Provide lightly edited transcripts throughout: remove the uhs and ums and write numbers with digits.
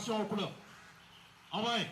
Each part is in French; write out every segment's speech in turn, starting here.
Attention aux couleurs. Envoyez.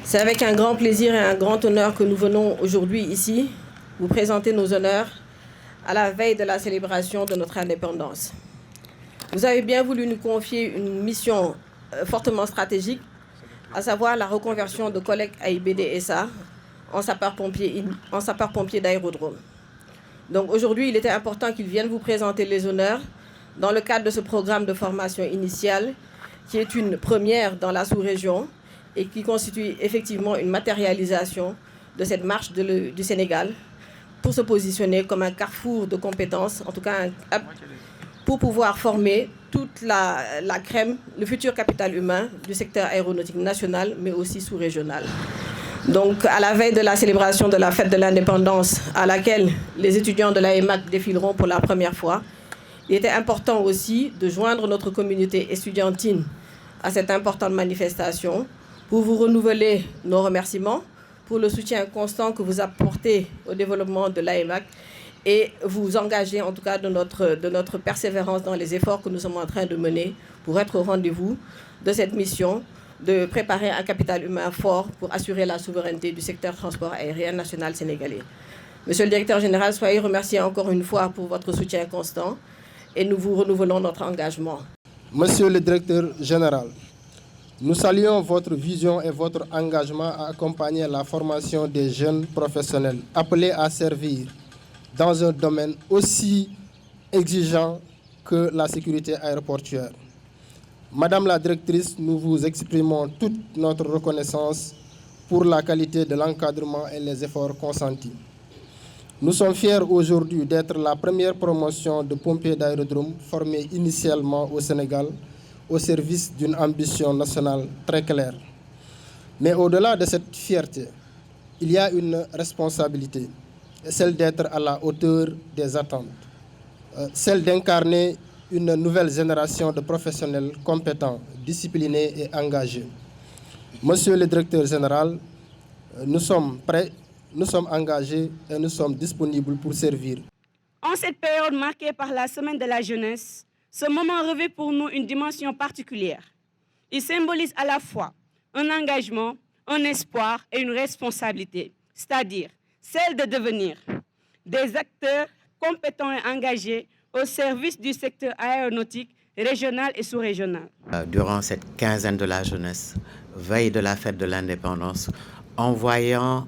C'est avec un grand plaisir et un grand honneur que nous venons aujourd'hui ici vous présenter nos honneurs à la veille de la célébration de notre indépendance. Vous avez bien voulu nous confier une mission fortement stratégique, à savoir la reconversion de collègues AIBD SA en sapeurs-pompiers d'aérodrome. Donc aujourd'hui, il était important qu'ils viennent vous présenter les honneurs dans le cadre de ce programme de formation initiale qui est une première dans la sous-région et qui constitue effectivement une matérialisation de cette marche du Sénégal pour se positionner comme un carrefour de compétences, en tout cas pour pouvoir former toute la crème, le futur capital humain du secteur aéronautique national, mais aussi sous-régional. Donc, à la veille de la célébration de la fête de l'indépendance, à laquelle les étudiants de l'AEMAC défileront pour la première fois, il était important aussi de joindre notre communauté estudiantine à cette importante manifestation pour vous renouveler nos remerciements pour le soutien constant que vous apportez au développement de l'AEMAC et vous engager en tout cas de notre persévérance dans les efforts que nous sommes en train de mener pour être au rendez-vous de cette mission de préparer un capital humain fort pour assurer la souveraineté du secteur transport aérien national sénégalais. Monsieur le directeur général, soyez remercié encore une fois pour votre soutien constant et nous vous renouvelons notre engagement. Monsieur le directeur général, nous saluons votre vision et votre engagement à accompagner la formation des jeunes professionnels appelés à servir dans un domaine aussi exigeant que la sécurité aéroportuaire. Madame la directrice, nous vous exprimons toute notre reconnaissance pour la qualité de l'encadrement et les efforts consentis. Nous sommes fiers aujourd'hui d'être la première promotion de pompiers d'aérodrome formés initialement au Sénégal au service d'une ambition nationale très claire. Mais au-delà de cette fierté, il y a une responsabilité, celle d'être à la hauteur des attentes, celle d'incarner une nouvelle génération de professionnels compétents, disciplinés et engagés. Monsieur le directeur général, nous sommes prêts, nous sommes engagés et nous sommes disponibles pour servir. En cette période marquée par la Semaine de la jeunesse, ce moment revêt pour nous une dimension particulière. Il symbolise à la fois un engagement, un espoir et une responsabilité, c'est-à-dire celle de devenir des acteurs compétents et engagés au service du secteur aéronautique régional et sous-régional. Durant cette quinzaine de la jeunesse, veille de la fête de l'indépendance, en voyant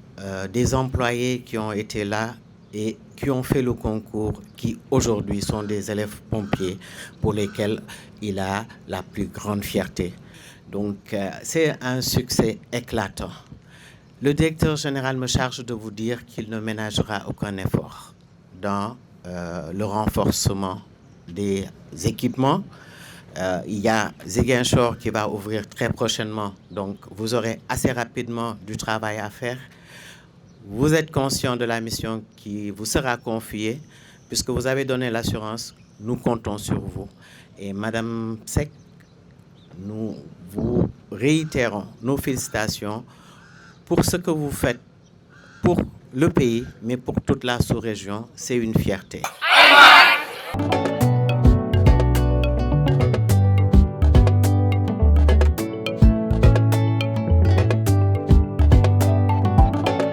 des employés qui ont été là et qui ont fait le concours, qui aujourd'hui sont des élèves pompiers pour lesquels il a la plus grande fierté. Donc c'est un succès éclatant. Le directeur général me charge de vous dire qu'il ne ménagera aucun effort dans le renforcement des équipements. Il y a Ziguinchor qui va ouvrir très prochainement, donc vous aurez assez rapidement du travail à faire. Vous êtes conscient de la mission qui vous sera confiée, puisque vous avez donné l'assurance, nous comptons sur vous. Et Madame Seck, nous vous réitérons nos félicitations pour ce que vous faites pour le pays, mais pour toute la sous-région. C'est une fierté.